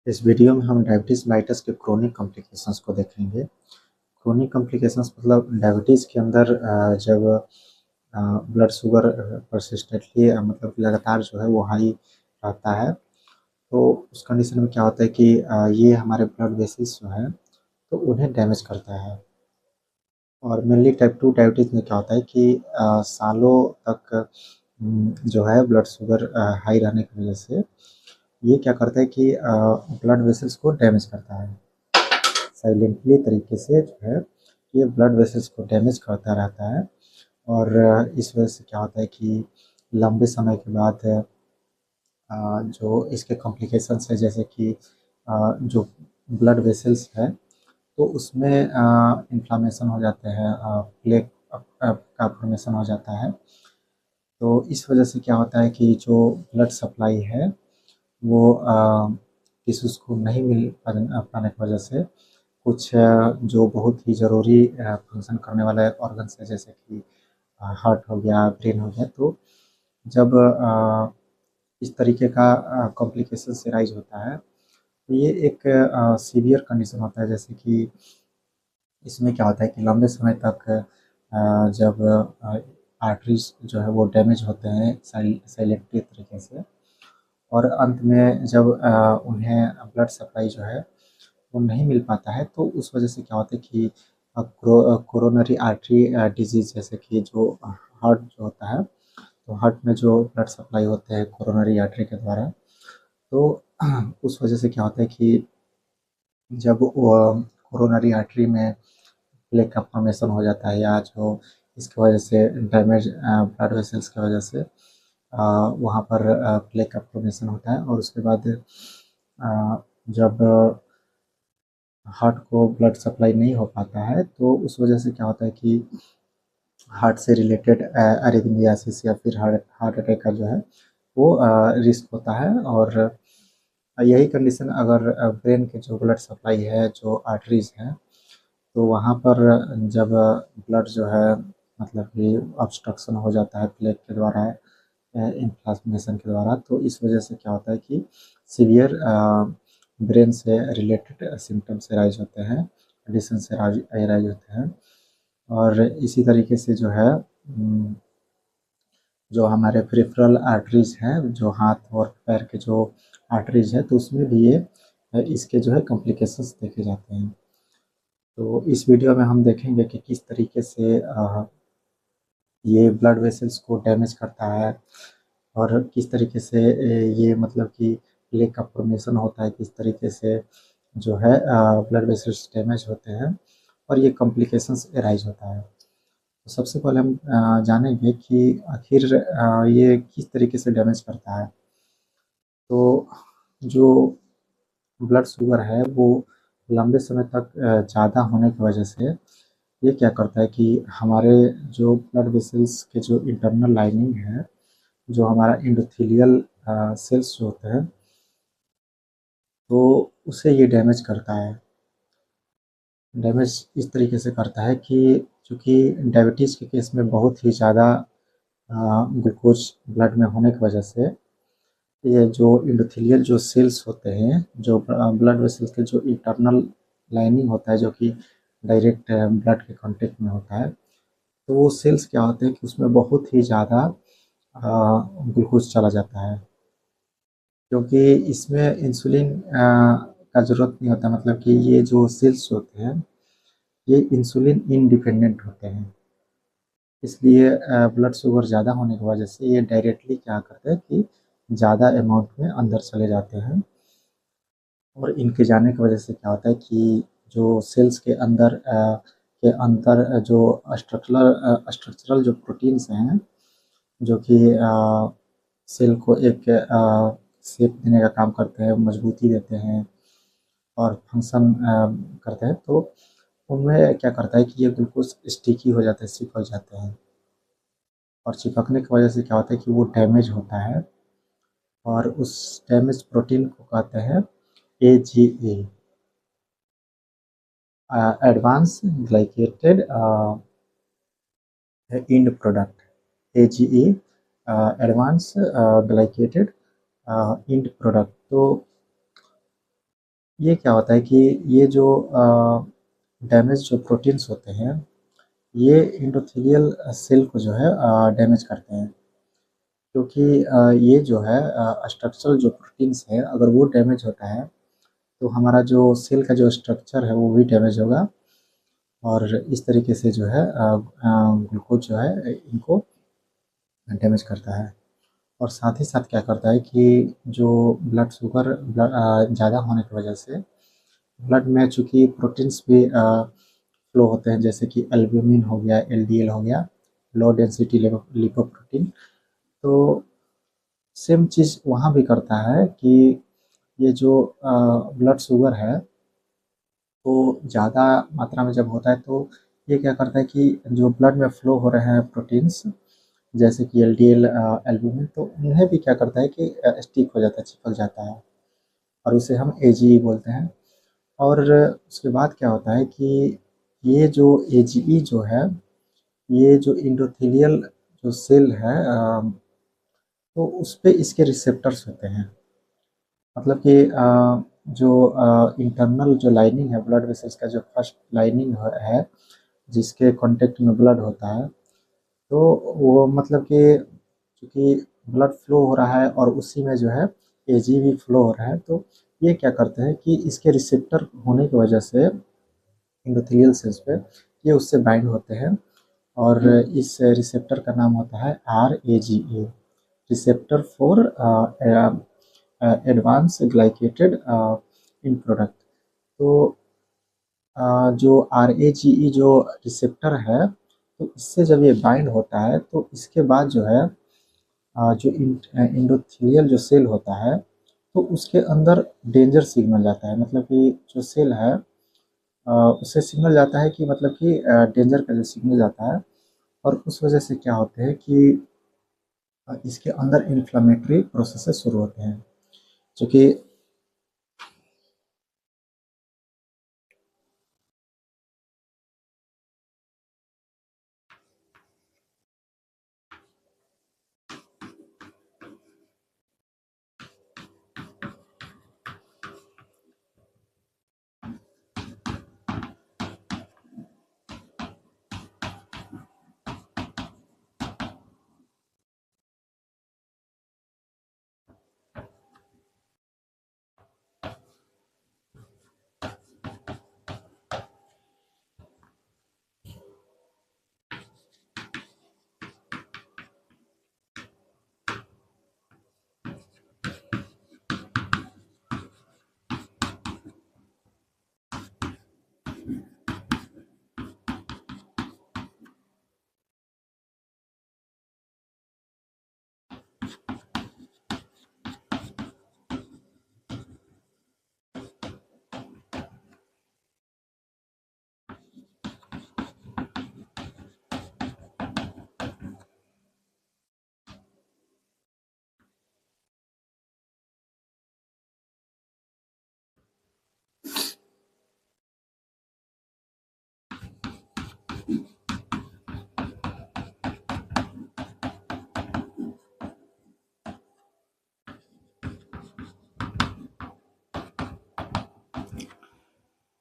इस वीडियो में हम डायबिटीज़ मेलिटस के क्रोनिक कॉम्प्लिकेशंस को देखेंगे। क्रोनिक कॉम्प्लिकेशंस मतलब डायबिटीज़ के अंदर जब ब्लड शुगर परसिस्टेंटली मतलब लगातार जो है वो हाई रहता है, तो उस कंडीशन में क्या होता है कि ये हमारे ब्लड वेसल्स जो हैं तो उन्हें डैमेज करता है। और मेनली टाइप 2 डायबिटीज़ में क्या होता है कि सालों तक जो है ब्लड शुगर हाई रहने की वजह से ये क्या करता है कि ब्लड वेसल्स को डैमेज करता है। साइलेंटली तरीके से जो है ये ब्लड वेसल्स को डैमेज करता रहता है। और इस वजह से क्या होता है कि लंबे समय के बाद जो इसके कॉम्प्लिकेशंस है, जैसे कि जो ब्लड वेसल्स है तो उसमें इन्फ्लामेशन हो जाते हैं, प्लेक का फॉर्मेशन हो जाता है। तो इस वजह से क्या होता है कि जो ब्लड सप्लाई है वो टिश्यूज़ को नहीं मिल पाने की वजह से कुछ जो बहुत ही ज़रूरी फंक्शन करने वाले ऑर्गन्स हैं, जैसे कि हार्ट हो गया, ब्रेन हो गया, तो जब इस तरीके का कॉम्प्लिकेशंस राइज होता है तो ये एक सीवियर कंडीशन होता है। जैसे कि इसमें क्या होता है कि लंबे समय तक जब आर्टरीज जो है वो डैमेज होते हैं साइलेंटली तरीके से, और अंत में जब उन्हें ब्लड सप्लाई जो है वो नहीं मिल पाता है, तो उस वजह से क्या होता है कि कोरोनरी आर्टरी डिजीज़, जैसे कि जो हार्ट जो होता है, तो हार्ट में जो ब्लड सप्लाई होते हैं कोरोनरी आर्टरी के द्वारा, तो उस वजह से क्या होता है कि जब वो कोरोनरी आर्टरी में प्लेक का फॉर्मेशन हो जाता है, या जो इसकी वजह से डैमेज ब्लड वेसल्स की वजह से वहाँ पर प्लेक का फॉर्मेशन होता है, और उसके बाद जब हार्ट को ब्लड सप्लाई नहीं हो पाता है तो उस वजह से क्या होता है कि हार्ट से रिलेटेड अरिथमियासिस या फिर हार्ट हार्ट अटैक का जो है वो रिस्क होता है। और यही कंडीशन अगर ब्रेन के जो ब्लड सप्लाई है, जो आर्टरीज हैं, तो वहाँ पर जब ब्लड जो है मतलब कि ऑब्स्ट्रक्शन हो जाता है प्लेग के द्वारा, इन्फ्लामेशन के द्वारा, तो इस वजह से क्या होता है कि सीवियर ब्रेन से रिलेटेड सिम्टम्स राइज होते हैं, कंडीशन से राइज होते हैं। और इसी तरीके से जो है जो हमारे पेरिफेरल आर्टरीज हैं, जो हाथ और पैर के जो आर्टरीज हैं, तो उसमें भी ये इसके जो है कॉम्प्लिकेशंस देखे जाते हैं। तो इस वीडियो में हम देखेंगे कि किस तरीके से ये ब्लड वेसल्स को डैमेज करता है, और किस तरीके से ये मतलब कि प्लेक का फॉर्मेशन होता है, किस तरीके से जो है ब्लड वेसल्स डैमेज होते हैं और ये कॉम्प्लिकेशंस अराइज होता है। तो सबसे पहले हम जानेंगे कि आखिर ये किस तरीके से डैमेज करता है। तो जो ब्लड शुगर है वो लंबे समय तक ज़्यादा होने की वजह से ये क्या करता है कि हमारे जो ब्लड वेसल्स के जो इंटरनल लाइनिंग है, जो हमारा एंडोथेलियल सेल्स जो होते हैं, तो उसे ये डैमेज करता है। डैमेज इस तरीके से करता है कि चूँकि डायबिटीज़ के केस में बहुत ही ज़्यादा ग्लूकोज ब्लड में होने की वजह से ये जो एंडोथेलियल जो सेल्स होते हैं, जो ब्लड वेसल्स के जो इंटरनल लाइनिंग होता है, जो कि डायरेक्ट ब्लड के कॉन्टेक्ट में होता है, तो वो सेल्स क्या होते हैं कि उसमें बहुत ही ज़्यादा ग्लूकोज चला जाता है, क्योंकि इसमें इंसुलिन का ज़रूरत नहीं होता। मतलब कि ये जो सेल्स होते हैं ये इंसुलिन इंडिपेंडेंट होते हैं, इसलिए ब्लड शुगर ज़्यादा होने की वजह से ये डायरेक्टली क्या करते हैं कि ज़्यादा अमाउंट में अंदर चले जाते हैं। और इनके जाने की वजह से क्या होता है कि जो सेल्स के अंदर जो स्ट्रक्चरल जो प्रोटीन्स हैं, जो कि सेल को एक शेप देने का काम करते हैं, मजबूती देते हैं और फंक्शन करते हैं, तो उनमें क्या करता है कि ये ग्लूकोज स्टिकी हो जाते हैं, चिपक जाते हैं, और चिपकने की वजह से क्या होता है कि वो डैमेज होता है, और उस डैमेज प्रोटीन को कहते हैं AGA, advance glycated end product. AGA advance glycated end product. तो ये क्या होता है कि ये जो डैमेज जो प्रोटीन्स होते हैं, ये एंडोथेलियल सेल को जो है डैमेज करते हैं। क्योंकि ये जो है स्ट्रक्चरल जो प्रोटीन्स है, अगर वो डैमेज होता है तो हमारा जो सेल का जो स्ट्रक्चर है वो भी डैमेज होगा, और इस तरीके से जो है ग्लूकोज जो है इनको डैमेज करता है। और साथ ही साथ क्या करता है कि जो ब्लड शुगर ज़्यादा होने की वजह से ब्लड में चूँकि प्रोटीन्स भी फ्लो होते हैं, जैसे कि एल्ब्यूमिन हो गया, एलडीएल हो गया, लो डेंसिटी लिपोप्रोटीन। तो सेम चीज़ वहाँ भी करता है कि ये जो ब्लड शुगर है, तो ज़्यादा मात्रा में जब होता है तो ये क्या करता है कि जो ब्लड में फ्लो हो रहे हैं प्रोटीन्स, जैसे कि एलडीएल, एल्ब्यूमिन, तो उन्हें भी क्या करता है कि स्टिक हो जाता है, चिपक जाता है, और उसे हम एजीई बोलते हैं। और उसके बाद क्या होता है कि ये जो एजीई जो है, ये जो इंडोथेलियल जो सेल है, तो उस पे इसके रिसेप्टर्स होते हैं। मतलब कि जो इंटरनल जो लाइनिंग है ब्लड वेसल्स का, जो फर्स्ट लाइनिंग है जिसके कांटेक्ट में ब्लड होता है, तो वो मतलब कि चूँकि ब्लड फ्लो हो रहा है और उसी में जो है एजी भी फ्लो हो रहा है, तो ये क्या करते हैं कि इसके रिसेप्टर होने की वजह से एंडोथेलियल सेल्स पे ये उससे बाइंड होते हैं, और इस रिसेप्टर का नाम होता है RAGA, receptor for advance glycated in product. तो जो RAGE जो रिसेप्टर है, तो इससे जब ये बाइंड होता है तो इसके बाद जो है जो इंडोथेलियल जो सेल होता है, तो उसके अंदर डेंजर सिग्नल जाता है। मतलब कि जो सेल है उससे सिग्नल जाता है कि मतलब कि डेंजर का जो सिग्नल जाता है, और उस वजह से क्या होते हैं कि इसके अंदर इन्फ्लामेटरी प्रोसेसेस शुरू होते हैं, जो कि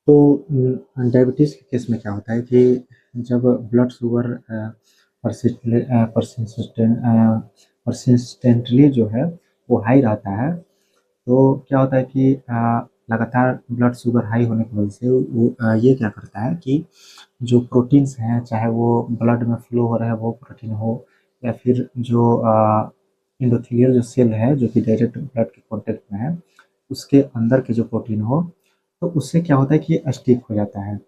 तो डायबिटीज़ के केस में क्या होता है कि जब ब्लड शुगर परसिस्टेंटली जो है वो हाई रहता है, तो क्या होता है कि लगातार ब्लड शुगर हाई होने की वजह से वो ये क्या करता है कि जो प्रोटीन्स हैं, चाहे वो ब्लड में फ्लो हो रहा है वो प्रोटीन हो, या फिर जो इंडोथेलियल जो सेल है जो कि डायरेक्ट ब्लड के कॉन्टेक्ट में है, उसके अंदर के जो प्रोटीन हो, तो उससे क्या होता है कि ये स्टिक हो जाता है।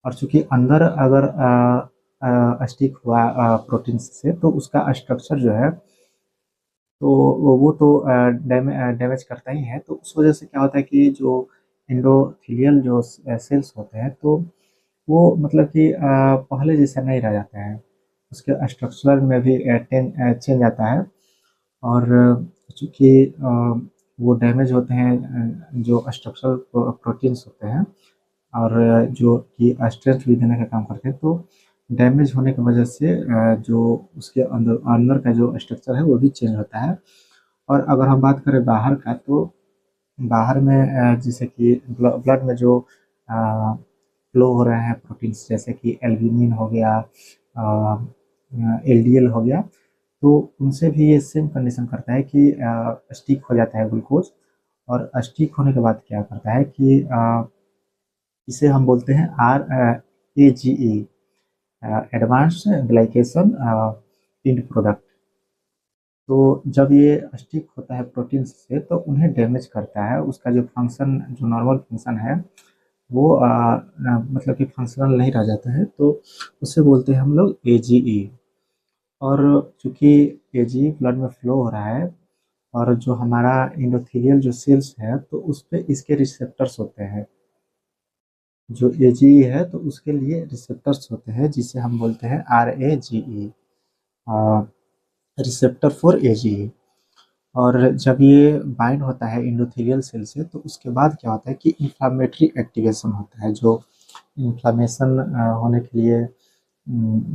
और चूँकि अंदर अगर स्टिक हुआ प्रोटीन से, तो उसका स्ट्रक्चर जो है, तो वो तो डैमेज करता ही है। तो उस वजह से क्या होता है कि जो एंडोथेलियल जो सेल्स होते हैं, तो वो मतलब कि पहले जैसा नहीं रह जाता है, उसके स्ट्रक्चर में भी चेंज आता है। और चूँकि वो डैमेज होते हैं, जो स्ट्रक्चरल प्रोटीन्स होते हैं, और जो कि स्ट्रेंथ भी देने का काम करते हैं, तो डैमेज होने की वजह से जो उसके अंदर अंदर का जो स्ट्रक्चर है वो भी चेंज होता है। और अगर हम बात करें बाहर का, तो बाहर में जैसे कि ब्लड में जो फ्लो हो रहे हैं प्रोटीन्स, जैसे कि एल्ब्यूमिन हो गया, एलडीएल हो गया, तो उनसे भी ये सेम कंडीशन करता है कि स्टिक हो जाता है ग्लूकोज। और स्टिक होने के बाद क्या करता है कि इसे हम बोलते हैं AGE, advanced glycation end product. तो जब ये स्टिक होता है प्रोटीन से तो उन्हें डैमेज करता है, उसका जो फंक्शन, जो नॉर्मल फंक्शन है वो मतलब कि फंक्शनल नहीं रह जाता है, तो उसे बोलते हैं हम लोग AGE। और चूंकि AGE ब्लड में फ्लो हो रहा है, और जो हमारा इंडोथेलियल जो सेल्स है तो उस पे इसके रिसेप्टर्स होते हैं। जो AGE है तो उसके लिए रिसेप्टर्स होते हैं जिसे हम बोलते हैं RAGE, रिसेप्टर फॉर AGE। और जब ये बाइंड होता है इंडोथेलियल सेल से तो उसके बाद क्या होता है कि इंफ्लामेटरी एक्टिवेशन होता है। जो इन्फ्लामेशन होने के लिए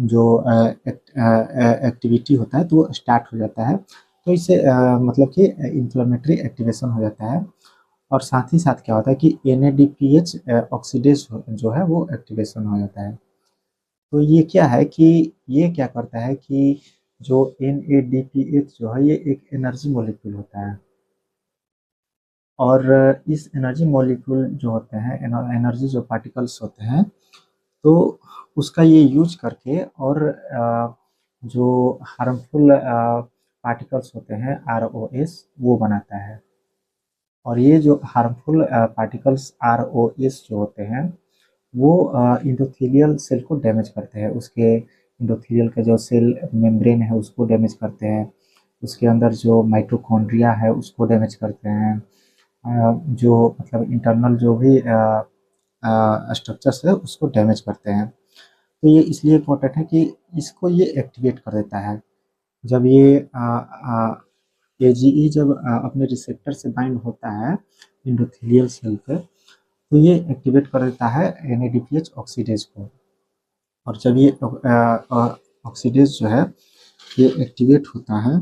जो एक्टिविटी होता है तो वो स्टार्ट हो जाता है। तो इससे मतलब कि इन्फ्लामेटरी एक्टिवेशन हो जाता है। और साथ ही साथ क्या होता है कि NADPH ऑक्सीडेज जो है वो एक्टिवेशन हो जाता है। तो ये क्या है कि ये क्या करता है कि जो NADPH जो है ये एक एनर्जी मॉलिक्यूल होता है। और इस एनर्जी मॉलिक्यूल जो होते हैं, एनर्जी जो पार्टिकल्स होते हैं, तो उसका ये यूज करके और जो हार्मफुल पार्टिकल्स होते हैं ROS वो बनाता है। और ये जो हार्मफुल पार्टिकल्स ROS जो होते हैं वो इंडोथेलियल सेल को डैमेज करते हैं। उसके इंडोथेलियल का जो सेल मेम्ब्रेन है उसको डैमेज करते हैं। उसके अंदर जो माइटोकॉन्ड्रिया है उसको डैमेज करते हैं। जो मतलब इंटरनल जो भी स्ट्रक्चर्स है उसको डैमेज करते हैं। तो ये इसलिए इम्पोर्टेंट है कि इसको ये एक्टिवेट कर देता है। जब ये AGE जब अपने रिसेप्टर से बाइंड होता है इंडोथेलियल सेल पे, तो ये एक्टिवेट कर देता है NADPH ऑक्सीडेज को। और जब ये ऑक्सीडेज जो है ये एक्टिवेट होता है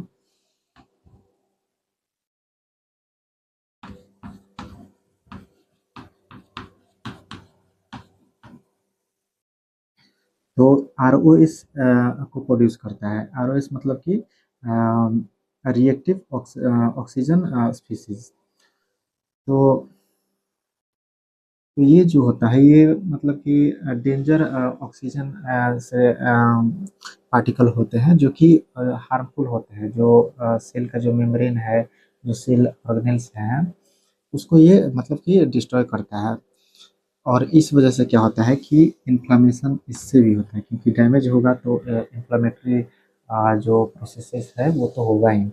तो ROS को प्रोड्यूस करता है। ROS मतलब कि रिएक्टिव ऑक्सीजन स्पीसीज। तो तो ये जो होता है ये मतलब कि डेंजर ऑक्सीजन से पार्टिकल होते हैं जो कि हार्मफुल होते हैं। जो सेल का जो मेम्ब्रेन है, जो सेल ऑर्गेनेल्स हैं, उसको ये मतलब कि डिस्ट्रॉय करता है। और इस वजह से क्या होता है कि इन्फ्लामेशन इससे भी होता है, क्योंकि डैमेज होगा तो इन्फ्लामेटरी जो प्रोसेसेस है वो तो होगा ही।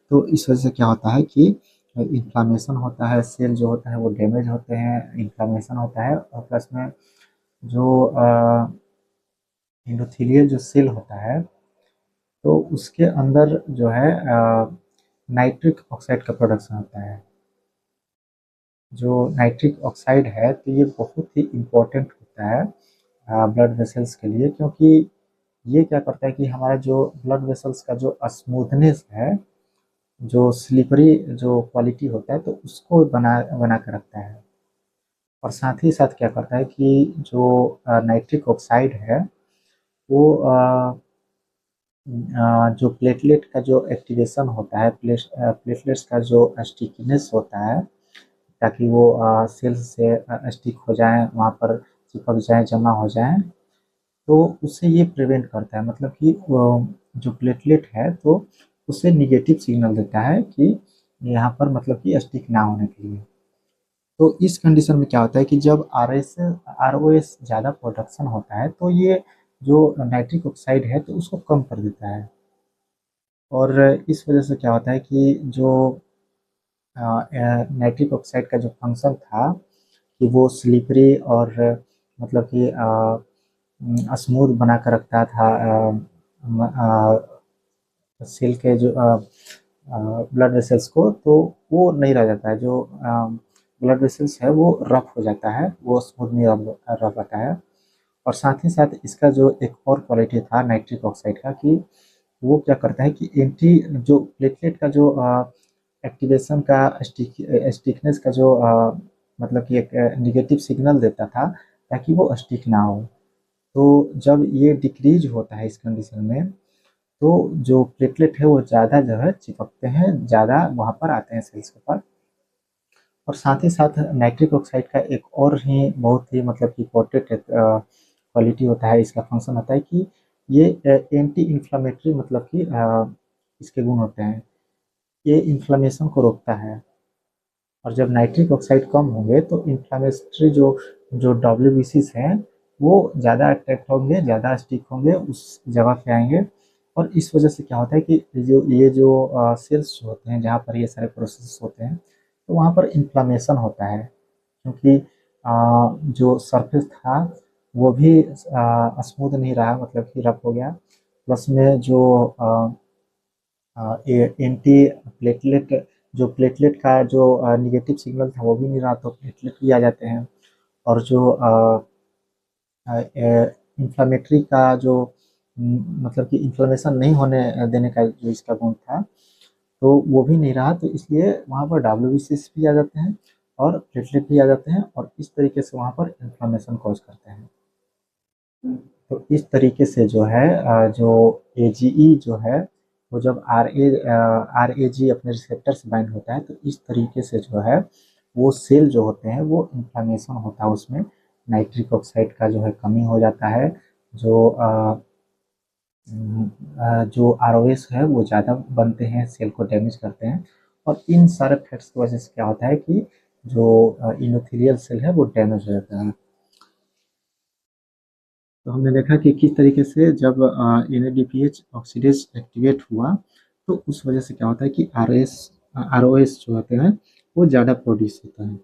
तो इस वजह से क्या होता है कि इन्फ्लामेशन होता है, सेल जो होता है वो डैमेज होते हैं, इन्फ्लामेशन होता है। और प्लस में जो इंडोथेलियल जो सेल होता है तो उसके अंदर जो है नाइट्रिक ऑक्साइड का प्रोडक्शन होता है। जो नाइट्रिक ऑक्साइड है तो ये बहुत ही इम्पोर्टेंट होता है ब्लड वेसल्स के लिए, क्योंकि ये क्या करता है कि हमारा जो ब्लड वेसल्स का जो स्मूथनेस है, जो स्लिपरी जो क्वालिटी होता है, तो उसको बना बना के रखता है। और साथ ही साथ क्या करता है कि जो नाइट्रिक ऑक्साइड है वो जो प्लेटलेट का जो एक्टिवेशन होता है, प्लेटलेट्स का जो स्टिकीनेस होता है, ताकि वो सेल्स से स्टिक हो जाएं, वहाँ पर चिपक जाएं, जमा हो जाएं, तो उससे ये प्रिवेंट करता है। मतलब कि जो प्लेटलेट है तो उससे निगेटिव सिग्नल देता है कि यहाँ पर मतलब कि स्टिक ना होने के लिए। तो इस कंडीशन में क्या होता है कि जब ROS ज़्यादा प्रोडक्शन होता है तो ये जो नाइट्रिक ऑक्साइड है तो उसको कम कर देता है। और इस वजह से क्या होता है कि जो नाइट्रिक ऑक्साइड का जो फंक्शन था कि वो स्लिपरी और मतलब कि स्मूथ बना कर रखता था सेल के जो ब्लड वेसल्स को, तो वो नहीं रह जाता है। जो ब्लड वेसल्स है वो रफ हो जाता है, वो स्मूथ नहीं रह पाता है। और साथ ही साथ इसका जो एक और क्वालिटी था नाइट्रिक ऑक्साइड का कि वो क्या करता है कि एंटी जो प्लेटलेट का जो एक्टिवेशन का स्टिकनेस का जो मतलब कि एक निगेटिव सिग्नल देता था ताकि वो स्टिक ना हो। तो जब ये डिक्रीज होता है इस कंडीशन में, तो जो प्लेटलेट है वो ज़्यादा जो है चिपकते हैं, ज़्यादा वहाँ पर आते हैं सेल्स के पास। और साथ ही साथ नाइट्रिक ऑक्साइड का एक और ही बहुत ही मतलब कि इम्पोर्टेंट क्वालिटी होता है, इसका फंक्शन होता है कि ये एंटी इन्फ्लामेटरी मतलब कि इसके गुण होते हैं, ये इन्फ्लामेशन को रोकता है। और जब नाइट्रिक ऑक्साइड कम होंगे तो इन्फ्लामेटरी जो जो डब्ल्यूबीसीज हैं वो ज़्यादा अट्रैक्ट होंगे, ज़्यादा स्टिक होंगे, उस जगह पे आएंगे। और इस वजह से क्या होता है कि ये जो सेल्स होते हैं जहाँ पर ये सारे प्रोसेस होते हैं, तो वहाँ पर इन्फ्लामेशन होता है, क्योंकि जो सरफेस था वो भी स्मूथ नहीं रहा, मतलब कि रफ हो गया। प्लस में जो एंटी प्लेटलेट जो प्लेटलेट का जो निगेटिव सिग्नल था वो भी नहीं रहा, तो प्लेटलेट भी आ जाते हैं। और जो इन्फ्लामेटरी का जो मतलब कि इन्फ्लेमेशन नहीं होने देने का जो इसका गुण था, तो वो भी नहीं रहा, तो इसलिए वहाँ पर डब्ल्यूबीसीएस भी आ जाते हैं और प्लेटलेट भी आ जाते हैं, और इस तरीके से वहाँ पर इन्फ्लेमेशन कॉज करते हैं। तो इस तरीके से जो है जो एजीई जो है वो जब आर ए जी अपने रिसेप्टर से बाइंड होता है, तो इस तरीके से जो है वो सेल जो होते हैं वो इन्फ्लामेशन होता है, उसमें नाइट्रिक ऑक्साइड का जो है कमी हो जाता है। जो जो आरओएस है वो ज़्यादा बनते हैं, सेल को डैमेज करते हैं। और इन सारे फैक्ट्स की वजह से क्या होता है कि जो इनोथेलियल सेल है वो डैमेज हो जाता है। तो हमने देखा कि किस तरीके से जब NADPH ऑक्सीडेज एक्टिवेट हुआ, तो उस वजह से क्या होता है कि आरओएस जो होते हैं वो ज़्यादा प्रोड्यूस होता है।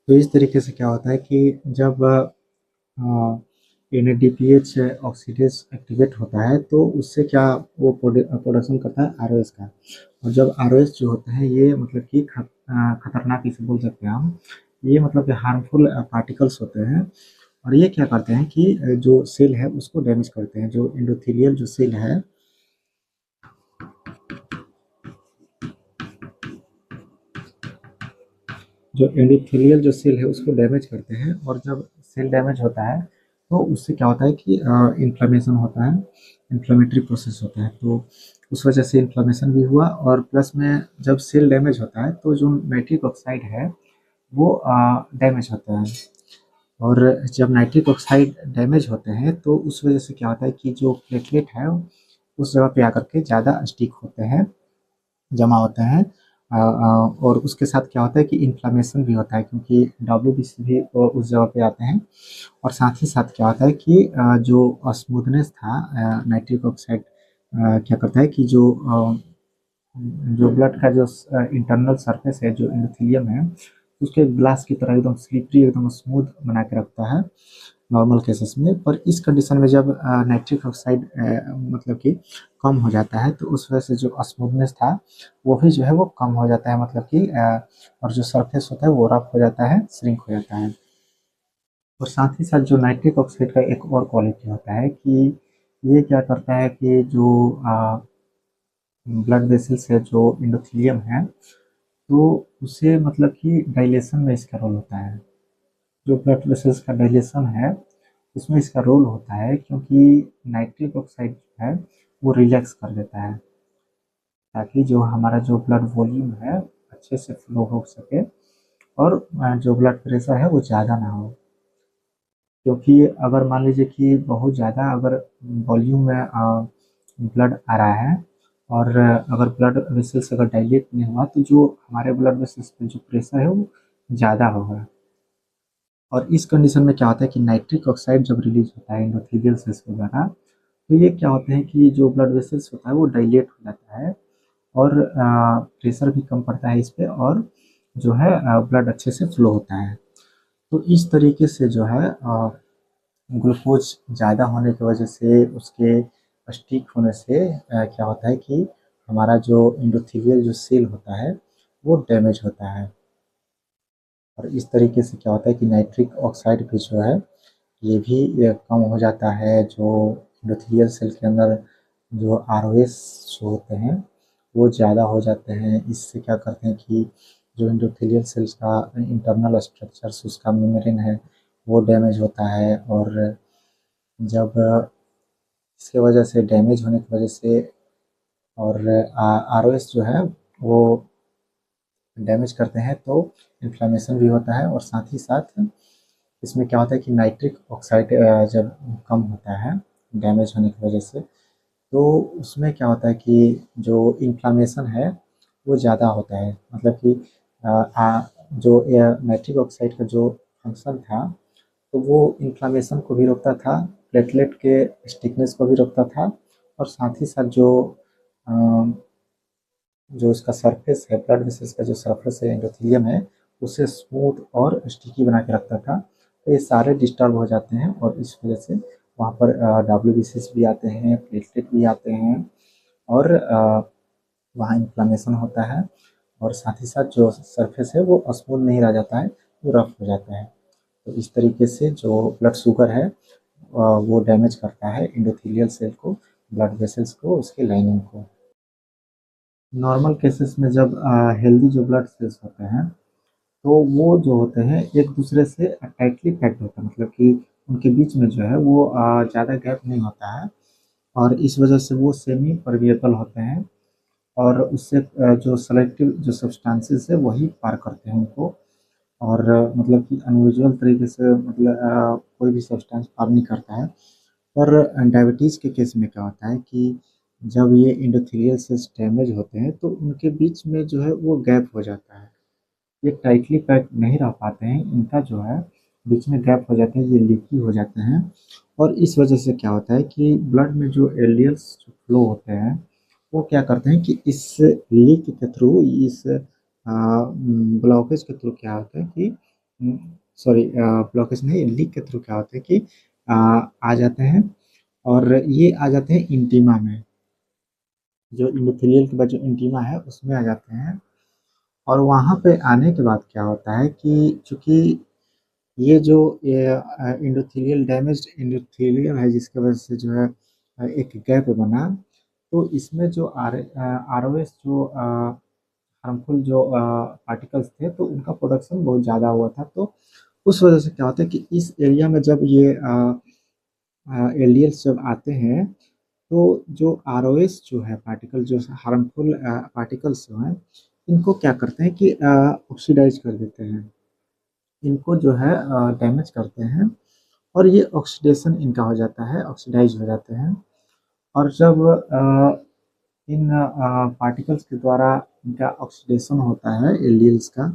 तो इस तरीके से क्या होता है कि जब NADPH ऑक्सीडेज एक्टिवेट होता है, तो उससे क्या वो प्रोडक्शन करता है आरओएस का। और जब आरओएस जो होता है ये मतलब कि खतरनाक इसे बोल सकते हैं हम, ये मतलब कि हार्मफुल पार्टिकल्स होते हैं। और ये क्या करते हैं कि जो सेल है उसको डैमेज करते हैं, जो एंडोथेलियल जो सेल है, जो एंडोथेलियल जो सेल है उसको डैमेज करते हैं। और जब सेल डैमेज होता है तो उससे क्या होता है कि इन्फ्लेमेशन होता है, इन्फ्लेमेटरी प्रोसेस होता है। तो उस वजह से इन्फ्लेमेशन भी हुआ, और प्लस में जब सेल डैमेज होता है तो जो नाइट्रिक ऑक्साइड है वो डैमेज होता है। और जब नाइट्रिक ऑक्साइड डैमेज होते हैं तो उस वजह से क्या होता है कि जो प्लेटलेट है उस जगह पे आकर के ज़्यादा स्टिक होते हैं, जमा होते हैं। और उसके साथ क्या होता है कि इन्फ्लामेशन भी होता है, क्योंकि WBC भी उस जगह पे आते हैं। और साथ ही साथ क्या होता है कि जो स्मूथनेस था, नाइट्रिक ऑक्साइड क्या करता है कि जो ब्लड का जो इंटरनल सरफेस है, जो एंडोथेलियम है, उसके ग्लास की तरह एकदम स्लिपरी, एकदम स्मूथ बना के रखता है नॉर्मल केसेस में। पर इस कंडीशन में जब नाइट्रिक ऑक्साइड मतलब कि कम हो जाता है, तो उस वजह से जो स्मूथनेस था वो भी जो है वो कम हो जाता है, मतलब कि और जो सरफेस होता है वो रफ हो जाता है, श्रिंक हो जाता है। और साथ ही साथ जो नाइट्रिक ऑक्साइड का एक और क्वालिटी होता है कि ये क्या करता है कि जो ब्लड वेसल्स है, जो एंडोथेलियम है, तो उसे मतलब कि डायलेशन में इसका रोल होता है। जो ब्लड वेसल्स का डायलेशन है उसमें इसका रोल होता है, क्योंकि नाइट्रिक ऑक्साइड जो है वो रिलैक्स कर देता है, ताकि जो हमारा जो ब्लड वॉल्यूम है अच्छे से फ्लो हो सके, और जो ब्लड प्रेशर है वो ज़्यादा ना हो। क्योंकि अगर मान लीजिए कि बहुत ज़्यादा अगर वॉल्यूम में ब्लड आ रहा है, और अगर ब्लड वेसल्स अगर डायलेट नहीं हुआ, तो जो हमारे ब्लड वेसल्स पे जो प्रेशर है वो ज़्यादा होगा। और इस कंडीशन में क्या होता है कि नाइट्रिक ऑक्साइड जब रिलीज होता है एंडोथेलियल सेल्स के द्वारा, तो ये क्या होते हैं कि जो ब्लड वेसल्स होता है वो डायलेट हो जाता है, और प्रेशर भी कम पड़ता है इस पे, और जो है ब्लड अच्छे से फ्लो होता है। तो इस तरीके से जो है ग्लूकोज ज़्यादा होने की वजह से, उसके स्टिक होने से क्या होता है कि हमारा जो एंडोथेलियल जो सेल होता है वो डैमेज होता है। और इस तरीके से क्या होता है कि नाइट्रिक ऑक्साइड भी जो है ये भी कम हो जाता है। जो एंडोथेलियल सेल के अंदर जो ROS जो होते हैं वो ज़्यादा हो जाते हैं। इससे क्या करते हैं कि जो एंडोथेलियल सेल्स का इंटरनल स्ट्रक्चर्स, उसका मेम्ब्रेन है, वो डैमेज होता है। और जब इसके वजह से, डैमेज होने की वजह से, और ROS जो है वो डैमेज करते हैं, तो इन्फ्लामेशन भी होता है। और साथ ही साथ इसमें क्या होता है कि नाइट्रिक ऑक्साइड जब कम होता है डैमेज होने की वजह से, तो उसमें क्या होता है कि जो इन्फ्लामेशन है वो ज़्यादा होता है। मतलब कि जो नाइट्रिक ऑक्साइड का जो फंक्शन था, तो वो इन्फ्लामेशन को भी रोकता था, प्लेटलेट के स्टिकनेस को भी रोकता था, और साथ ही साथ अ, जो उसका सरफेस है, ब्लड वेसल्स का जो सरफेस है, एंडोथेलियम है, उसे स्मूथ और स्टिकी बना के रखता था। तो ये सारे डिस्टर्ब हो जाते हैं, और इस वजह से वहाँ पर WBCs भी आते हैं, प्लेटलेट भी आते हैं, और वहाँ इन्फ्लामेशन होता है। और साथ ही साथ जो सरफेस है वो स्मूथ नहीं रह जाता है, वो रफ हो जाता है। तो इस तरीके से जो ब्लड शुगर है वो डैमेज करता है एंडोथेलियल सेल को, ब्लड वेसल्स को, उसकी लाइनिंग को। नॉर्मल केसेस में जब हेल्दी जो ब्लड सेल्स होते हैं, तो वो जो होते हैं एक दूसरे से टाइटली पैक्ड होते हैं, मतलब कि उनके बीच में जो है वो ज़्यादा गैप नहीं होता है, और इस वजह से वो सेमी परमिएबल होते हैं। और उससे जो सेलेक्टिव जो सब्सटेंसेस है वही पार करते हैं उनको। और मतलब कि अनयूजुअल तरीके से, मतलब कोई भी सब्सटेंस पार नहीं करता है। पर डायबिटीज़ के केस में क्या होता है कि जब ये एंडोथेलियल सेल्स डैमेज होते हैं, तो उनके बीच में जो है वो गैप हो जाता है, ये टाइटली पैक नहीं रह पाते हैं, इनका जो है बीच में गैप हो जाते हैं, ये लीकी हो जाते हैं। और इस वजह से क्या होता है कि ब्लड में जो LDLs जो फ्लो होते हैं, वो क्या करते हैं कि इस लीक के थ्रू, इस ब्लॉकेज के थ्रू क्या होता है कि, सॉरी, ब्लॉकेज नहीं, लीक के थ्रू क्या होता है कि आ जाते हैं, और ये आ जाते हैं इंटीमा में, जो इंडोथेलियल के बाद जो इंटीमा है उसमें आ जाते हैं। और वहाँ पे आने के बाद क्या होता है कि चूँकि ये जो इंडोथेलियल डैमेज्ड इंडोथेलियम है, जिसकी वजह से जो है एक गैप बना, तो इसमें जो ROS जो हार्मफुल जो पार्टिकल्स थे, तो उनका प्रोडक्शन बहुत ज़्यादा हुआ था। तो उस वजह से क्या होता है कि इस एरिया में जब ये LDLs जब आते हैं, तो जो ROS जो है पार्टिकल, जो हार्मफुल पार्टिकल्स जो हैं, इनको क्या करते हैं कि ऑक्सीडाइज कर देते हैं, इनको जो है डैमेज करते हैं, और ये ऑक्सीडेशन इनका हो जाता है, ऑक्सीडाइज हो जाते हैं। और जब इन पार्टिकल्स के द्वारा इनका ऑक्सीडेशन होता है एल्डिल्स का।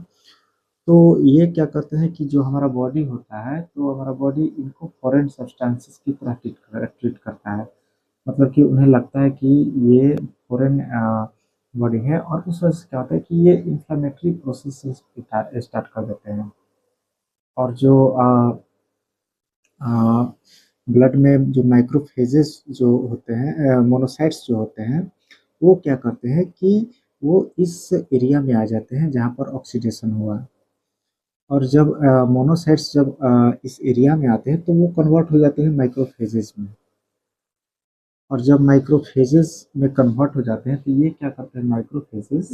तो ये क्या करते हैं कि जो हमारा बॉडी होता है, तो हमारा बॉडी इनको फॉरेन सब्सटेंसेस की तरह ट्रीट करता है। मतलब कि उन्हें लगता है कि ये फॉरेन बॉडी है, और उस वजह से क्या होता है कि ये इन्फ्लामेटरी प्रोसेस स्टार्ट कर देते हैं। और जो ब्लड में जो माइक्रोफेजेस जो होते हैं, मोनोसाइट्स जो होते हैं, वो क्या करते हैं कि वो इस एरिया में आ जाते हैं जहाँ पर ऑक्सीडेशन हुआ। और जब मोनोसाइट्स जब इस एरिया में आते हैं तो वो कन्वर्ट हो जाते हैं माइक्रोफेजेस में। और जब माइक्रोफेजेस में कन्वर्ट हो जाते हैं तो ये क्या करते हैं, माइक्रोफेजेस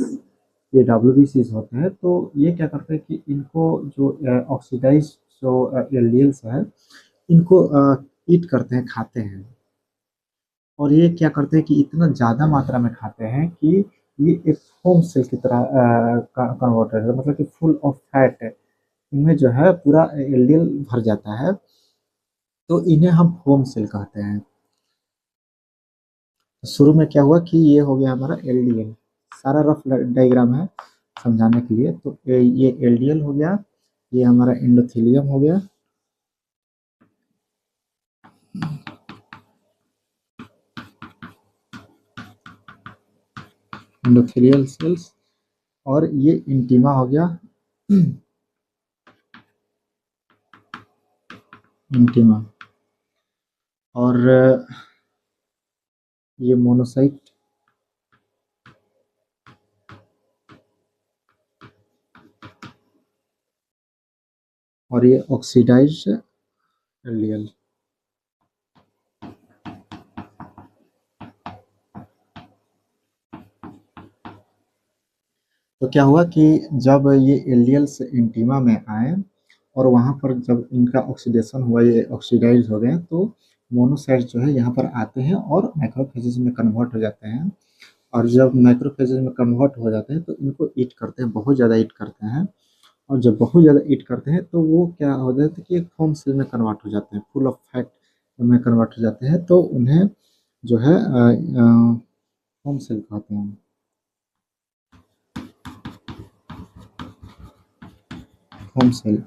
ये डब्ल्यूबीसीज होते हैं, तो ये क्या करते हैं कि इनको जो ऑक्सीडाइज जो एल्डियल्स है, इनको ईट करते हैं, खाते हैं। और ये क्या करते हैं कि इतना ज़्यादा मात्रा में खाते हैं कि ये एक फोम सेल की तरह कन्वर्ट है, मतलब कि फुल ऑफ फैट है, इनमें जो है पूरा एल्डियल भर जाता है, तो इन्हें हम फोम सेल कहते हैं। शुरू में क्या हुआ कि ये हो गया हमारा एलडीएल, सारा रफ डायग्राम है समझाने के लिए। तो ये एलडीएल हो गया, ये हमारा एंडोथेलियम हो गया, एंडोथेलियल सेल्स, और ये इंटीमा हो गया, इंटीमा, और ये मोनोसाइट, और ये ऑक्सीडाइज्ड एलडीएल। तो क्या हुआ कि जब ये एलडीएल्स इंटीमा में आए और वहाँ पर जब इनका ऑक्सीडेशन हुआ, ये ऑक्सीडाइज हो गए, तो मोनोसाइट्स जो है यहाँ पर आते हैं और मैक्रोफेजेस में कन्वर्ट हो जाते हैं। और जब मैक्रोफेजेस में कन्वर्ट हो जाते हैं तो इनको ईट करते हैं, बहुत ज़्यादा ईट करते हैं। और जब बहुत ज़्यादा ईट करते हैं तो वो क्या हो जाता है कि एक फोम सेल में कन्वर्ट हो जाते हैं, फुल ऑफ फैट में कन्वर्ट हो जाते हैं, तो उन्हें जो है फोम सेल कहते हैं। Foam cell.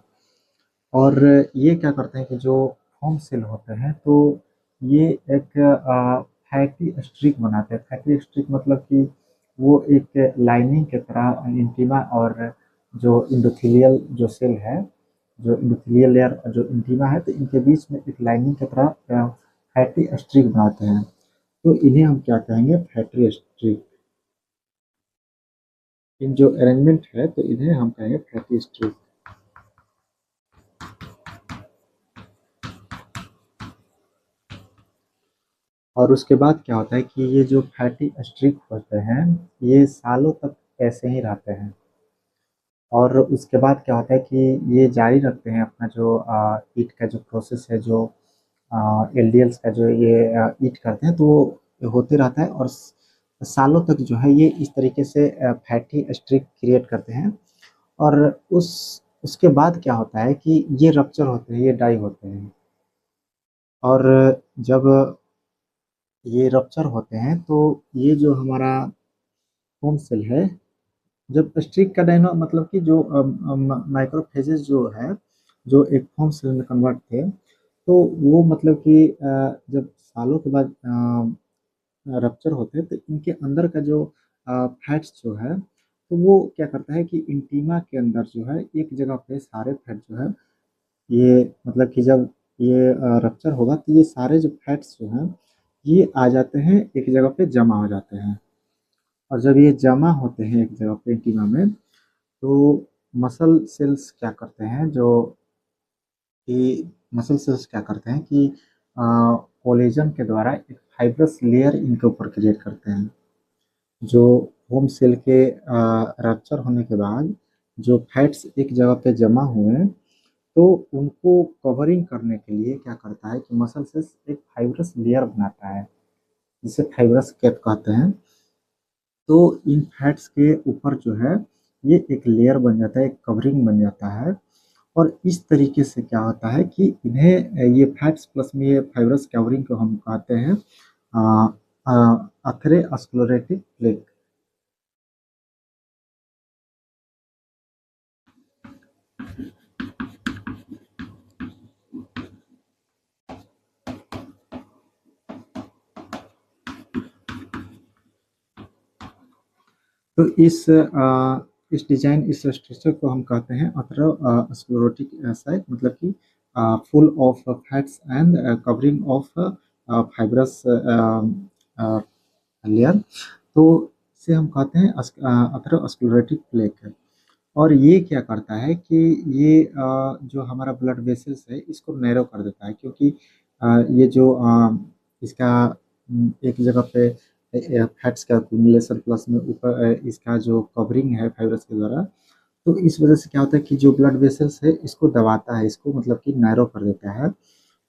और ये क्या करते हैं कि जो फोम सेल होते हैं, तो ये एक फैटी स्ट्रिक बनाते हैं। फैटी स्ट्रिक मतलब कि वो एक लाइनिंग की तरह इंटीमा और जो इंडोथेलियल जो सेल है, जो इंडोथेलियल लेयर जो इंटीमा है, तो इनके बीच में एक लाइनिंग की तरह फैटी स्ट्रिक बनाते हैं। तो इन्हें हम क्या कहेंगे, फैटी स्ट्रिक। इन जो अरेंजमेंट है तो इन्हें हम कहेंगे फैटी स्ट्रिक। और उसके बाद क्या होता है कि ये जो फैटी स्ट्रिक होते हैं, ये सालों तक ऐसे ही रहते हैं। और उसके बाद क्या होता है कि ये जारी रखते हैं अपना जो ईट का जो प्रोसेस है, जो एलडीएल्स का जो ये ईट करते हैं, तो वो होते रहता है। और सालों तक जो है ये इस तरीके से फैटी स्ट्रिक क्रिएट करते हैं। और उस उसके बाद क्या होता है कि ये रप्चर होते हैं, ये डाई होते हैं। और जब ये रप्चर होते हैं तो ये जो हमारा होम सेल है, जब स्ट्रिक का डायनो मतलब कि जो माइक्रोफेजेस जो है, जो एक होम सेल में कन्वर्ट थे, तो वो मतलब कि जब सालों के बाद रप्चर होते हैं तो इनके अंदर का जो फैट्स जो है, तो वो क्या करता है कि इंटीमा के अंदर जो है एक जगह पे सारे फैट जो है, ये मतलब कि जब ये रप्चर होगा तो ये सारे जो फैट्स जो हैं, ये आ जाते हैं एक जगह पे जमा हो जाते हैं। और जब ये जमा होते हैं एक जगह पे इंटीमा में, तो मसल सेल्स क्या करते हैं, जो कि मसल सेल्स क्या करते हैं कि कोलेजन के द्वारा एक फाइब्रस लेयर इनके ऊपर क्रिएट करते हैं। जो होम सेल के रप्चर होने के बाद जो फैट्स एक जगह पे जमा हुए, तो उनको कवरिंग करने के लिए क्या करता है कि मसल सेल्स एक फाइब्रस लेयर बनाता है, जिसे फाइब्रस कैप कहते हैं। तो इन फैट्स के ऊपर जो है ये एक लेयर बन जाता है, एक कवरिंग बन जाता है। और इस तरीके से क्या होता है कि इन्हें ये फैट्स प्लस में ये फाइब्रस कवरिंग को हम कहते हैं अथेरोस्क्लेरोटिक प्लेक। तो इस डिजाइन, इस स्ट्रक्चर को हम कहते हैं अथेरोस्क्लेरोटिक साइट, मतलब कि full of fats and covering of fibrous layer. तो इसे हम कहते हैं अथेरोस्क्लेरोटिक प्लेक। और ये क्या करता है कि ये जो हमारा ब्लड वेसल्स है इसको नैरो कर देता है, क्योंकि ये जो इसका एक जगह पे फैट्स का एक्यूमुलेशन प्लस में ऊपर इसका जो कवरिंग है फाइब्रस के द्वारा, तो इस वजह से क्या होता है कि जो ब्लड वेसल्स है इसको दबाता है, इसको मतलब कि नैरो कर देता है।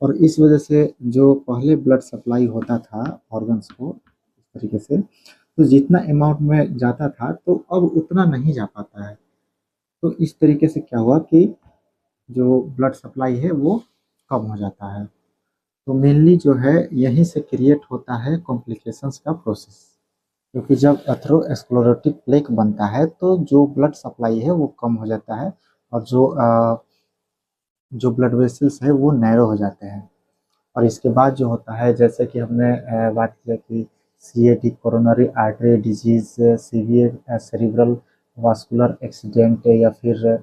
और इस वजह से जो पहले ब्लड सप्लाई होता था ऑर्गन्स को इस तरीके से, तो जितना अमाउंट में जाता था तो अब उतना नहीं जा पाता है। तो इस तरीके से क्या हुआ कि जो ब्लड सप्लाई है वो कम हो जाता है। तो मेनली जो है यहीं से क्रिएट होता है कॉम्प्लिकेशंस का प्रोसेस, क्योंकि जब एथेरोस्क्लेरोटिक प्लेक बनता है तो जो ब्लड सप्लाई है वो कम हो जाता है, और जो ब्लड वेसल्स है वो नैरो हो जाते हैं। और इसके बाद जो होता है, जैसे कि हमने बात किया कि CAT, coronary artery disease, severe cerebral vascular accident, या फिर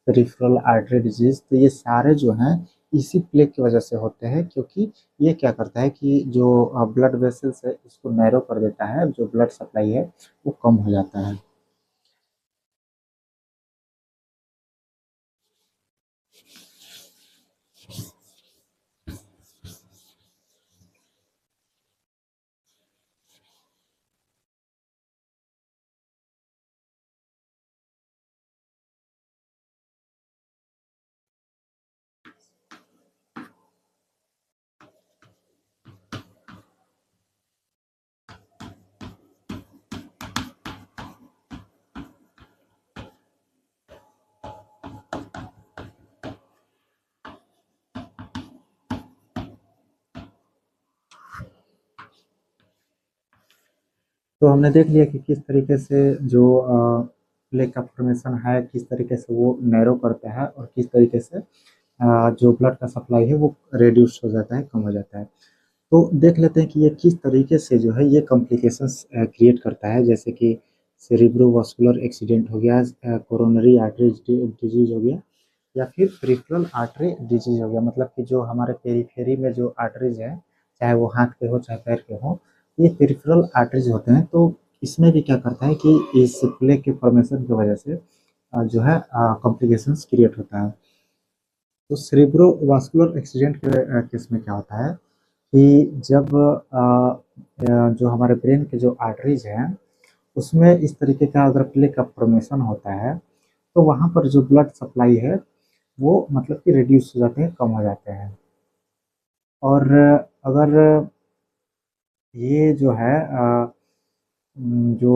पेरिफेरल आर्टरी डिजीज, तो ये सारे जो हैं इसी प्लेग की वजह से होते हैं, क्योंकि ये क्या करता है कि जो ब्लड वेसल्स है इसको नैरो कर देता है, जो ब्लड सप्लाई है वो कम हो जाता है। तो हमने देख लिया कि किस तरीके से जो प्लेग का फॉर्मेशन है, किस तरीके से वो नैरो करता है, और किस तरीके से जो ब्लड का सप्लाई है वो रिड्यूस हो जाता है, कम हो जाता है। तो देख लेते हैं कि ये किस तरीके से जो है ये कॉम्प्लिकेशंस क्रिएट करता है, जैसे कि सेरिब्रोवास्कुलर एक्सीडेंट हो गया, कोरोनरी आर्टरी डिजीज हो गया, या फिर पेरिफेरल आर्टरी डिजीज हो गया। मतलब कि जो हमारे पेरीफेरी में जो आर्टरीज है, चाहे वो हाथ के हो चाहे पैर के हो, ये पेरिफेरल आर्टरीज होते हैं। तो इसमें भी क्या करता है कि इस प्लेग के फॉर्मेशन की वजह से जो है कॉम्प्लिकेशंस क्रिएट होता है। तो सेरिब्रोवास्कुलर एक्सीडेंट के केस में क्या होता है कि जब जो हमारे ब्रेन के जो आर्टरीज हैं उसमें इस तरीके का अगर प्लेग का फॉर्मेशन होता है, तो वहाँ पर जो ब्लड सप्लाई है वो मतलब कि रिड्यूस हो जाते हैं, कम हो जाते हैं। और अगर ये जो है जो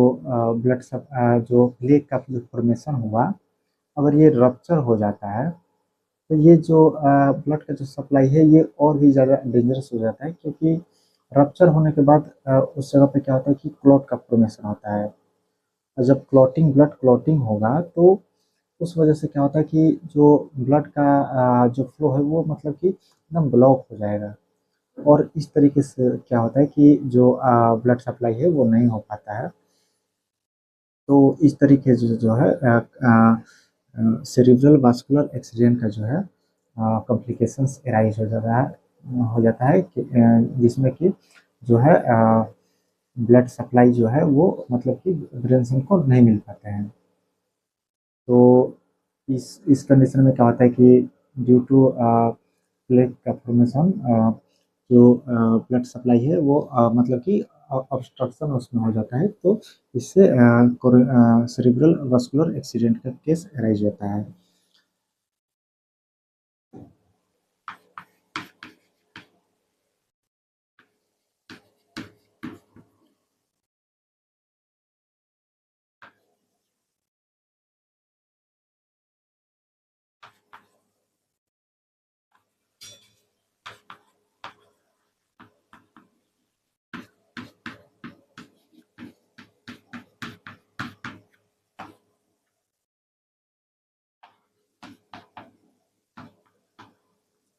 ब्लड सब जो प्लेग का जो फॉर्मेशन हुआ, अगर ये रप्चर हो जाता है, तो ये जो ब्लड का जो सप्लाई है ये और भी ज़्यादा डेंजरस हो जाता है, क्योंकि रप्चर होने के बाद उस जगह पे क्या होता है कि क्लॉट का फॉर्मेशन होता है। और जब ब्लड क्लॉटिंग होगा तो उस वजह से क्या होता है कि जो ब्लड का जो फ्लो है वो मतलब कि एकदम ब्लॉक हो जाएगा। और इस तरीके से क्या होता है कि जो ब्लड सप्लाई है वो नहीं हो पाता है। तो इस तरीके से जो है सेरिब्रल वास्कुलर एक्सीडेंट का जो है कॉम्प्लिकेशंस एराइज हो जाता है जिसमें कि जो है ब्लड सप्लाई जो है वो मतलब कि ब्रेन को नहीं मिल पाते हैं। तो इस कंडीशन में क्या होता है कि ड्यू टू प्लेग का फॉर्मेशन जो ब्लड सप्लाई है वो मतलब कि ऑब्स्ट्रक्शन उसमें हो जाता है, तो इससे सेरिब्रल वास्कुलर एक्सीडेंट का केस अराइज होता है।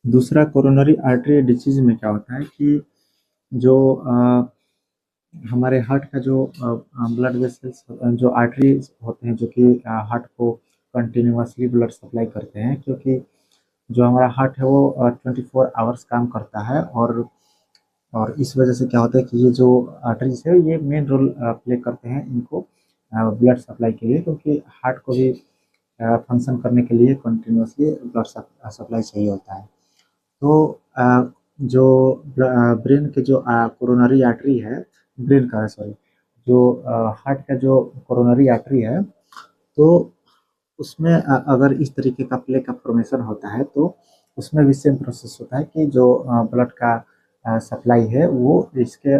दूसरा कोरोनरी आर्टरी डिजीज में क्या होता है कि जो हमारे हार्ट का जो ब्लड वेसल्स जो आर्टरीज होते हैं जो कि हार्ट को कंटिन्यूअसली ब्लड सप्लाई करते हैं, क्योंकि जो हमारा हार्ट है वो 24 आवर्स काम करता है। और इस वजह से क्या होता है कि ये जो आर्टरीज है ये मेन रोल प्ले करते हैं इनको ब्लड सप्लाई के लिए, क्योंकि हार्ट को भी फंक्शन करने के लिए कंटिन्यूअसली ब्लड सप्लाई चाहिए होता है। तो जो ब्रेन के जो कोरोनरी आर्टरी है, ब्रेन का सॉरी, जो हार्ट का जो कोरोनरी आर्टरी है, तो उसमें अगर इस तरीके का प्लेक का फॉर्मेशन होता है तो उसमें भी सेम प्रोसेस होता है कि जो ब्लड का सप्लाई है वो इसके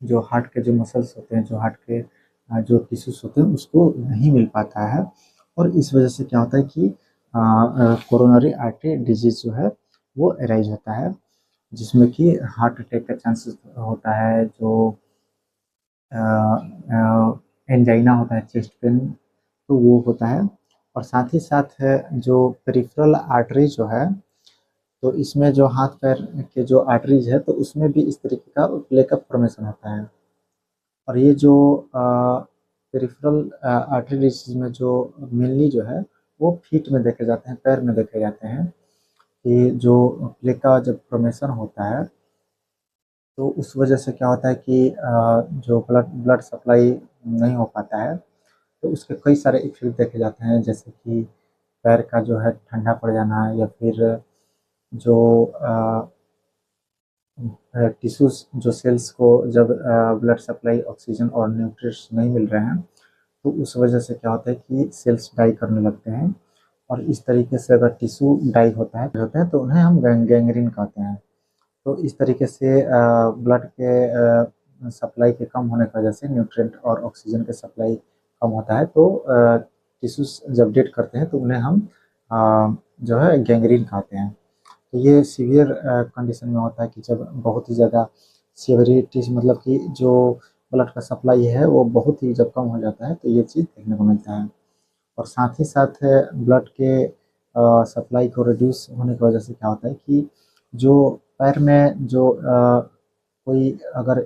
जो हार्ट के जो मसल्स होते हैं, जो हार्ट के जो टिश्यूज होते हैं उसको नहीं मिल पाता है। और इस वजह से क्या होता है कि कोरोनरी आर्टरी डिजीज जो है वो अराइज होता है, जिसमें कि हार्ट अटैक का चांसेस होता है, जो एंजाइना होता है, चेस्ट पेन, तो वो होता है। और साथ ही साथ है जो पेरिफेरल आर्टरी जो है, तो इसमें जो हाथ पैर के जो आर्टरीज है तो उसमें भी इस तरीके का प्लेकअप फॉर्मेशन होता है। और ये जो पेरिफेरल आर्टरी डिजीज में जो मेनली जो है वो फीट में देखे जाते हैं, पैर में देखे जाते हैं कि जो प्लेक का जब फॉर्मेशन होता है तो उस वजह से क्या होता है कि जो ब्लड ब्लड सप्लाई नहीं हो पाता है, तो उसके कई सारे इफेक्ट देखे जाते हैं, जैसे कि पैर का जो है ठंडा पड़ जाना, या फिर जो टिश्यूज जो सेल्स को जब ब्लड सप्लाई ऑक्सीजन और न्यूट्रिएंट्स नहीं मिल रहे हैं तो उस वजह से क्या होता है कि सेल्स डाई करने लगते हैं। और इस तरीके से अगर टिश्यू डाई होता है तो उन्हें हम गैंग्रीन कहते हैं। तो इस तरीके से ब्लड के सप्लाई के कम होने की वजह से न्यूट्रिएंट और ऑक्सीजन के सप्लाई कम होता है, तो टिश्यूज जब डेड करते हैं तो उन्हें हम जो है गैंग्रीन कहते हैं। तो ये सीवियर कंडीशन में होता है कि जब बहुत ही ज़्यादा सीवियरिटी, मतलब कि जो ब्लड का सप्लाई है वो बहुत ही जब कम हो जाता है तो ये चीज़ देखने को मिलता है। और साथ ही साथ ब्लड के सप्लाई को रिड्यूस होने की वजह से क्या होता है कि जो पैर में जो कोई अगर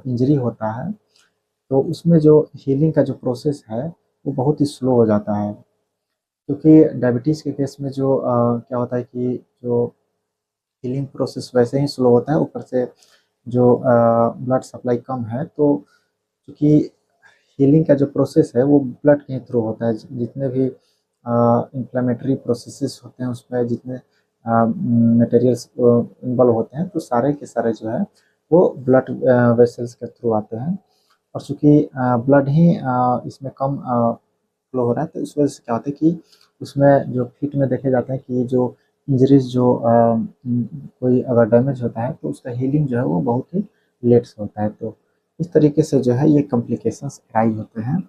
इंजरी होता है तो उसमें जो हीलिंग का जो प्रोसेस है वो बहुत ही स्लो हो जाता है, क्योंकि डायबिटीज़ के केस में जो क्या होता है कि जो हीलिंग प्रोसेस वैसे ही स्लो होता है, ऊपर से जो ब्लड सप्लाई कम है, तो क्योंकि हीलिंग का जो प्रोसेस है वो ब्लड के थ्रू होता है, जितने भी इन्फ्लेमेटरी प्रोसेसेस होते हैं उसमें जितने मटेरियल्स इन्वॉल्व होते हैं तो सारे के सारे जो है वो ब्लड वेसल्स के थ्रू आते हैं। और चूँकि ब्लड ही इसमें कम फ्लो हो रहा है तो इस वजह से क्या होता है कि उसमें जो फिट में देखे जाते हैं कि जो इंजरीज जो कोई अगर डैमेज होता है तो उसका हीलिंग जो है वो बहुत ही लेट से होता है। तो इस तरीके से जो है ये कॉम्प्लिकेशंस अराइज होते हैं।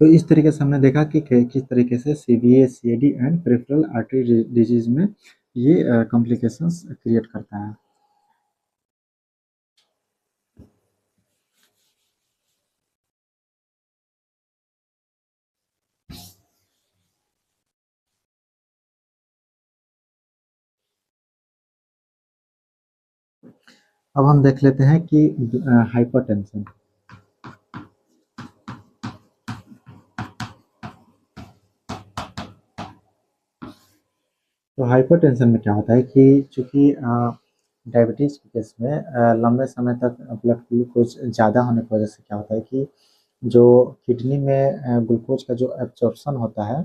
तो इस तरीके से हमने देखा कि किस तरीके से CVA, CAD and peripheral artery disease में ये कॉम्प्लिकेशंस क्रिएट करता है। अब हम देख लेते हैं कि हाइपरटेंशन। तो हाइपरटेंशन में क्या होता है कि चूंकि डायबिटीज़ के केस में लंबे समय तक ब्लड ग्लूकोज ज़्यादा होने की वजह से क्या होता है कि जो किडनी में ग्लूकोज का जो एब्जॉर्प्शन होता है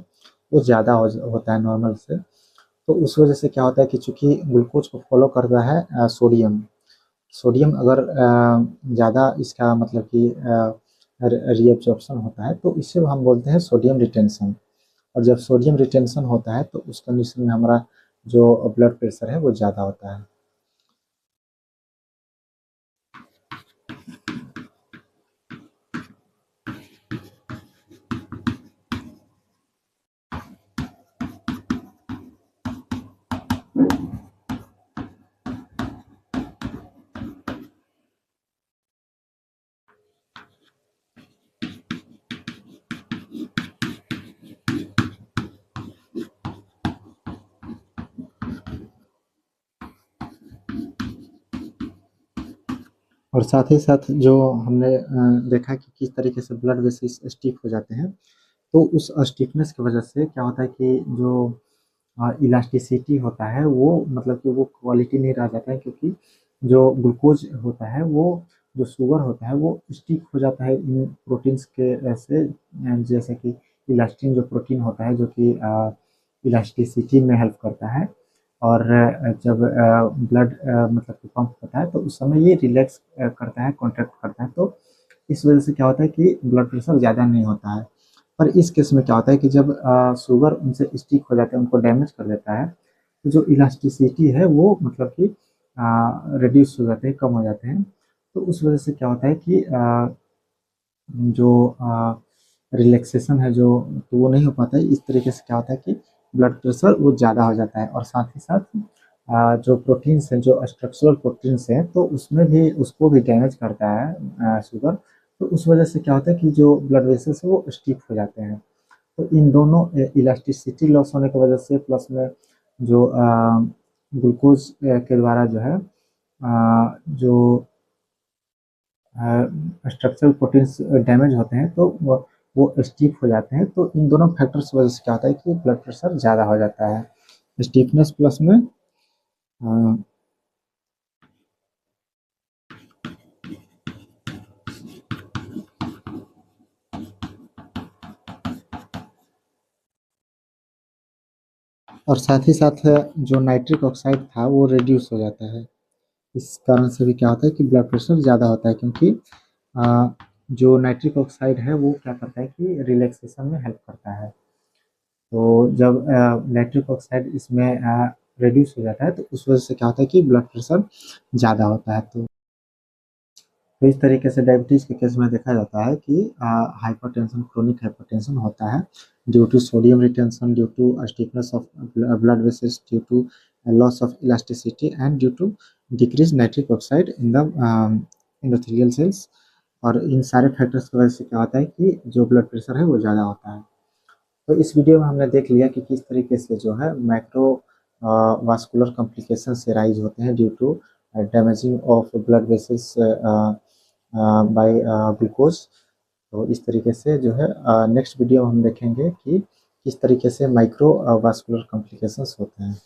वो ज़्यादा होता है नॉर्मल से। तो उस वजह से क्या होता है कि चूंकि ग्लूकोज को फॉलो करता है सोडियम, सोडियम अगर ज़्यादा इसका मतलब कि रीएब्जॉर्प्शन होता है तो इसे हम बोलते हैं सोडियम रिटेंशन। और जब सोडियम रिटेंशन होता है तो उस कंडीशन में हमारा जो ब्लड प्रेशर है वो ज़्यादा होता है। और साथ ही साथ जो हमने देखा कि किस तरीके से ब्लड वेसल्स स्टिफ हो जाते हैं, तो उस स्टिफनेस की वजह से क्या होता है कि जो इलास्टिसिटी होता है वो मतलब कि वो क्वालिटी नहीं रह जाता है, क्योंकि जो ग्लूकोज होता है वो जो शुगर होता है वो स्टिक हो जाता है इन प्रोटीन्स के ऐसे, जैसे कि इलास्टिन जो प्रोटीन होता है जो कि इलास्टिसिटी में हेल्प करता है। और जब ब्लड मतलब कि पंप होता है तो उस समय ये रिलैक्स करता है, कॉन्ट्रैक्ट करता है, तो इस वजह से क्या होता है कि ब्लड प्रेशर ज़्यादा नहीं होता है। पर इस केस में क्या होता है कि जब शुगर उनसे स्टिक हो जाता है, उनको डैमेज कर देता है, तो जो इलास्टिसिटी है वो मतलब कि रिड्यूस हो जाते हैं, कम हो जाते हैं। तो उस वजह से क्या होता है कि जो रिलैक्सेशन है जो, तो वो नहीं हो पाता है। इस तरीके से क्या होता है कि ब्लड प्रेशर वो ज़्यादा हो जाता है। और साथ ही साथ जो प्रोटीन्स हैं, जो स्ट्रक्चरल प्रोटीन्स हैं, तो उसमें भी उसको भी डैमेज करता है शुगर। तो उस वजह से क्या होता है कि जो ब्लड वेसल्स है वो स्टिफ हो जाते हैं। तो इन दोनों इलास्टिसिटी लॉस होने की वजह से, प्लस में जो ग्लूकोज के द्वारा जो है जो स्ट्रक्चरल प्रोटीन्स डैमेज होते हैं, तो वो स्टिफ हो जाते हैं। तो इन दोनों फैक्टर्स की वजह से क्या होता है कि ब्लड प्रेशर ज़्यादा हो जाता है, स्टिफनेस प्लस में अ, और साथ ही साथ जो नाइट्रिक ऑक्साइड था वो रिड्यूस हो जाता है। इस कारण से भी क्या होता है कि ब्लड प्रेशर ज़्यादा होता है, क्योंकि अ, जो नाइट्रिक ऑक्साइड है वो क्या करता है कि रिलैक्सेशन में हेल्प करता है। तो जब नाइट्रिक ऑक्साइड इसमें रिड्यूस हो जाता है तो उस वजह से क्या होता है कि ब्लड प्रेशर ज़्यादा होता है। तो इस तरीके से डायबिटीज़ के केस में देखा जाता है कि हाइपरटेंशन, क्रोनिक हाइपरटेंशन होता है due to sodium retention, due to stiffness of blood vessels, due to loss of elasticity and due to decrease nitric oxide in the endothelial cells. और इन सारे फैक्टर्स की वजह से क्या होता है कि जो ब्लड प्रेशर है वो ज़्यादा होता है। तो इस वीडियो में हमने देख लिया कि किस तरीके से जो है माइक्रो वास्कुलर कॉम्प्लिकेशन से राइज होते हैं due to damaging of blood vessels by glucose. तो इस तरीके से जो है नेक्स्ट वीडियो में हम देखेंगे कि किस तरीके से माइक्रो वास्कुलर कॉम्प्लिकेशंस होते हैं।